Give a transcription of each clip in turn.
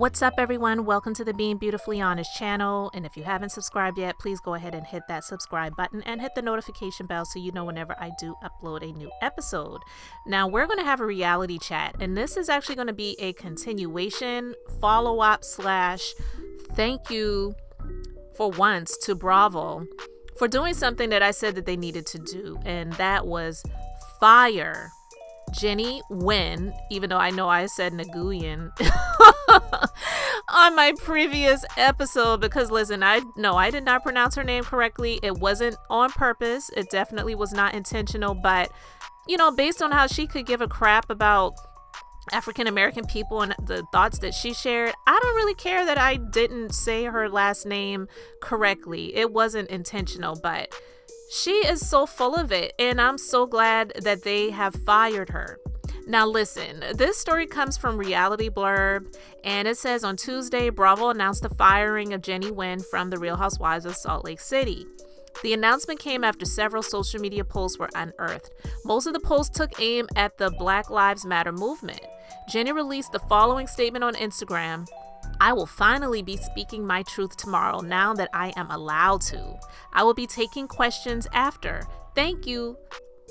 What's up, everyone? Welcome to the Being Beautifully Honest channel. And if you haven't subscribed yet, please go ahead and hit that subscribe button and hit the notification bell so you know whenever I do upload a new episode. Now, we're going to have a reality chat, and this is actually going to be a continuation, follow-up / thank you for once to Bravo for doing something that I said that they needed to do, and that was fire Jennie Nguyen, even though I know I said Nguyen on my previous episode, because listen, I did not pronounce her name correctly. It wasn't on purpose. It definitely was not intentional, but based on how she could give a crap about African American people and the thoughts that she shared, I don't really care that I didn't say her last name correctly. It wasn't intentional, but she is so full of it, and I'm so glad that they have fired her. Now listen, this story comes from Reality Blurb, and it says on Tuesday, Bravo announced the firing of Jennie Nguyen from The Real Housewives of Salt Lake City. The announcement came after several social media posts were unearthed. Most of the posts took aim at the Black Lives Matter movement. Jennie released the following statement on Instagram: "I will finally be speaking my truth tomorrow now that I am allowed to. I will be taking questions after. Thank you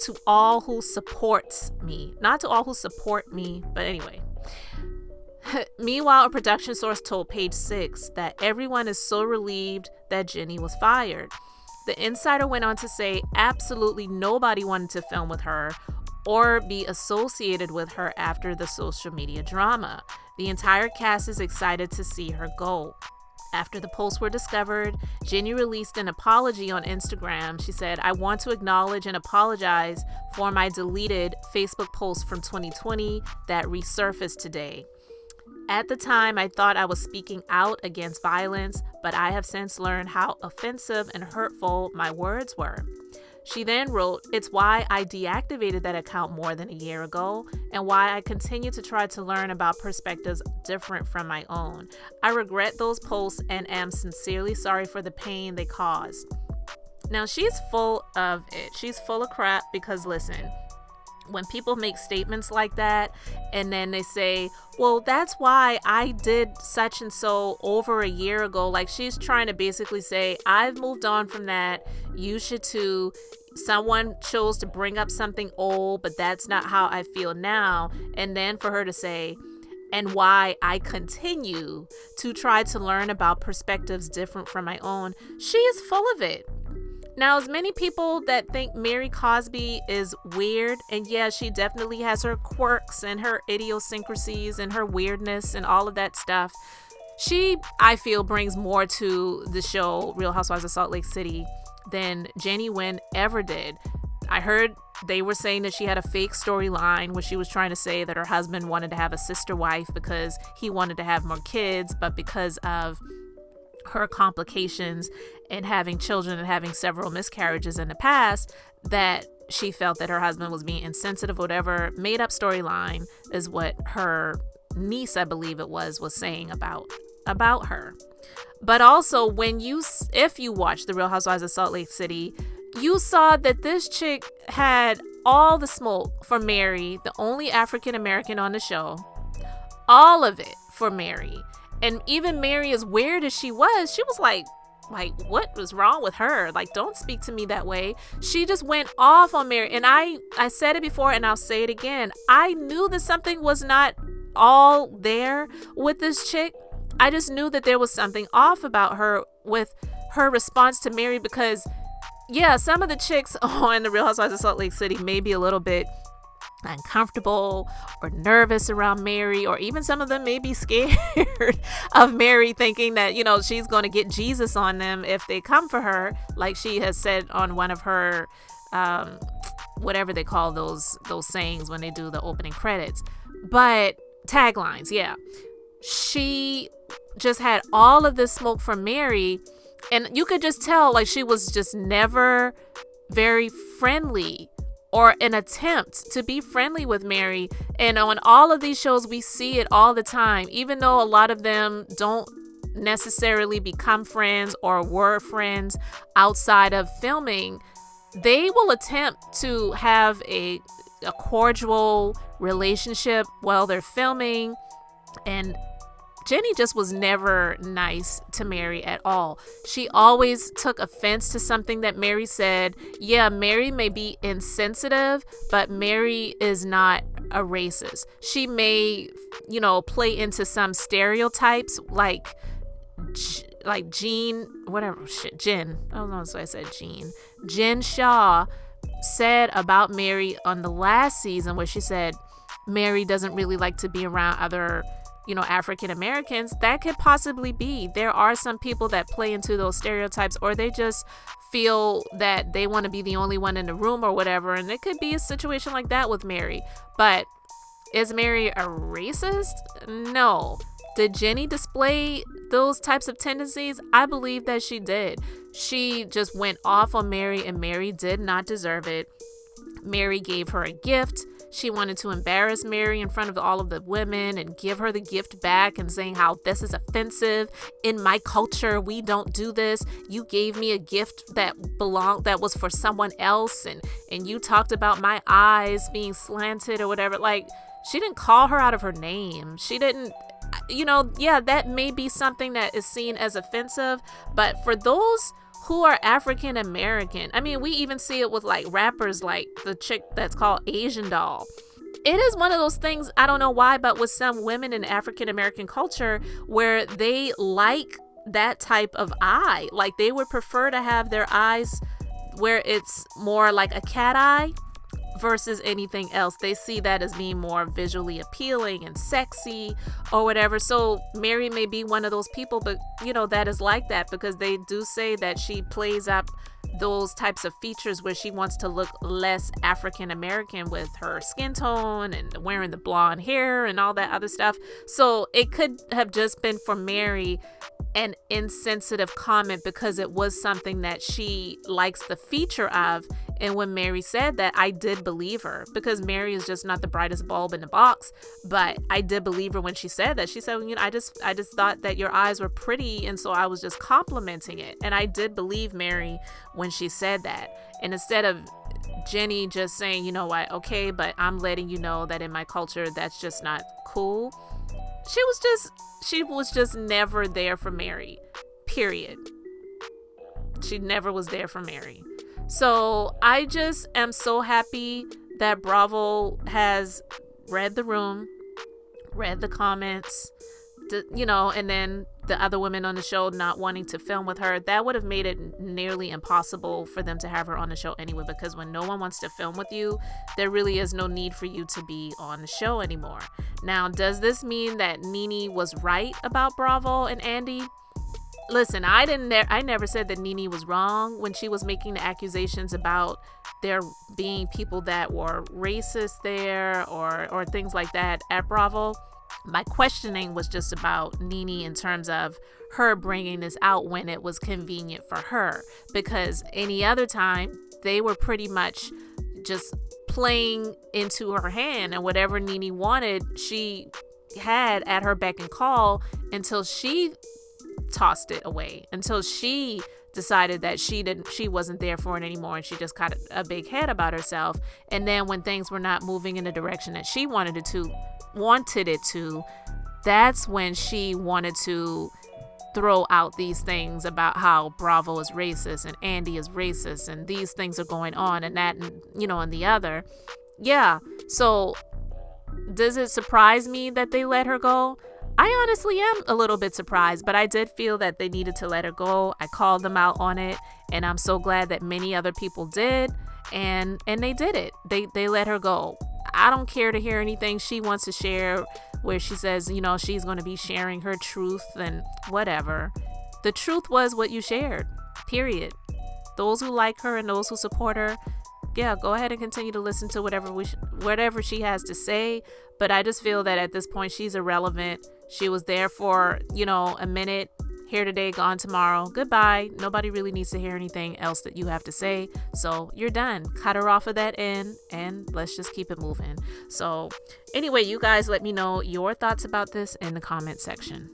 to all who supports me." Not to all who support me, but anyway. Meanwhile, a production source told Page 6 that everyone is so relieved that Jennie was fired. The insider went on to say absolutely nobody wanted to film with her or be associated with her after the social media drama. The entire cast is excited to see her go. After the posts were discovered, Jennie released an apology on Instagram. She said, "I want to acknowledge and apologize for my deleted Facebook post from 2020 that resurfaced today. At the time, I thought I was speaking out against violence, but I have since learned how offensive and hurtful my words were." She then wrote, "It's why I deactivated that account more than a year ago and why I continue to try to learn about perspectives different from my own. I regret those posts and am sincerely sorry for the pain they caused." Now, she's full of it. She's full of crap because, listen, when people make statements like that and then they say, well, that's why I did such and so over a year ago, like she's trying to basically say, I've moved on from that. You should too. Someone chose to bring up something old, but that's not how I feel now. And then for her to say, and why I continue to try to learn about perspectives different from my own, she is full of it. Now, as many people that think Mary Cosby is weird, and yeah, she definitely has her quirks and her idiosyncrasies and her weirdness and all of that stuff, she, I feel, brings more to the show Real Housewives of Salt Lake City than Jennie Nguyen ever did. I heard they were saying that she had a fake storyline where she was trying to say that her husband wanted to have a sister wife because he wanted to have more kids, but because of her complications and having children and having several miscarriages in the past, that she felt that her husband was being insensitive, whatever made up storyline is what her niece, I believe it was saying about her. But also, if you watch The Real Housewives of Salt Lake City, you saw that this chick had all the smoke for Mary, the only African American on the show, all of it for Mary. And even Mary, as weird as she was like, what was wrong with her? Like, don't speak to me that way. She just went off on Mary. And I said it before and I'll say it again. I knew that something was not all there with this chick. I just knew that there was something off about her with her response to Mary, because yeah, some of the chicks on The Real Housewives of Salt Lake City may be a little bit uncomfortable or nervous around Mary, or even some of them may be scared of Mary, thinking that she's going to get Jesus on them if they come for her, like she has said on one of her whatever they call those sayings when they do the opening credits, but taglines. Yeah, she just had all of this smoke from Mary, and you could just tell like she was just never very friendly or an attempt to be friendly with Mary. And on all of these shows, we see it all the time, even though a lot of them don't necessarily become friends or were friends outside of filming. They will attempt to have a cordial relationship while they're filming, and Jennie just was never nice to Mary at all. She always took offense to something that Mary said. Yeah, Mary may be insensitive, but Mary is not a racist. She may, play into some stereotypes like Jen. Jen Shaw said about Mary on the last season, where she said Mary doesn't really like to be around other African Americans. That could possibly be. There are some people that play into those stereotypes, or they just feel that they want to be the only one in the room or whatever. And it could be a situation like that with Mary. But is Mary a racist? No. Did Jennie display those types of tendencies? I believe that she did. She just went off on Mary, and Mary did not deserve it. Mary gave her a gift. She wanted to embarrass Mary in front of all of the women and give her the gift back and saying how this is offensive. In my culture, we don't do this. You gave me a gift that was for someone else, and you talked about my eyes being slanted or whatever. Like, she didn't call her out of her name. She didn't, that may be something that is seen as offensive, but for those who are African American, I mean, we even see it with like rappers, like the chick that's called Asian Doll. It is one of those things, I don't know why, but with some women in African American culture where they like that type of eye. Like, they would prefer to have their eyes where it's more like a cat eye versus anything else. They see that as being more visually appealing and sexy or whatever. So Mary may be one of those people, but that is like that, because they do say that she plays up those types of features where she wants to look less African American with her skin tone and wearing the blonde hair and all that other stuff. So it could have just been for Mary an insensitive comment because it was something that she likes the feature of. And when Mary said that, I did believe her, because Mary is just not the brightest bulb in the box. But I did believe her when she said that. She said, I just thought that your eyes were pretty, and so I was just complimenting it. And I did believe Mary when she said that. And instead of Jennie just saying, you know what, okay, but I'm letting you know that in my culture, that's just not cool. She was just never there for Mary, period. She never was there for Mary. So I just am so happy that Bravo has read the room, read the comments, and then the other women on the show not wanting to film with her. That would have made it nearly impossible for them to have her on the show anyway, because when no one wants to film with you, there really is no need for you to be on the show anymore. Now, does this mean that NeNe was right about Bravo and Andy? Listen, I never said that NeNe was wrong when she was making the accusations about there being people that were racist there or things like that at Bravo. My questioning was just about NeNe in terms of her bringing this out when it was convenient for her, because any other time they were pretty much just playing into her hand, and whatever NeNe wanted, she had at her beck and call until she tossed it away, until she decided that she wasn't there for it anymore, and she just got a big head about herself. And then when things were not moving in the direction that she wanted it to, that's when she wanted to throw out these things about how Bravo is racist and Andy is racist and these things are going on and that, and the other. Yeah. So does it surprise me that they let her go? I honestly am a little bit surprised, but I did feel that they needed to let her go. I called them out on it, and I'm so glad that many other people did, and they did it. They let her go. I don't care to hear anything she wants to share where she says, she's going to be sharing her truth and whatever. The truth was what you shared, period. Those who like her and those who support her, yeah, go ahead and continue to listen to whatever she has to say. But I just feel that at this point, she's irrelevant. She was there for, a minute, here today, gone tomorrow. Goodbye. Nobody really needs to hear anything else that you have to say. So you're done. Cut her off of that end and let's just keep it moving. So anyway, you guys let me know your thoughts about this in the comment section.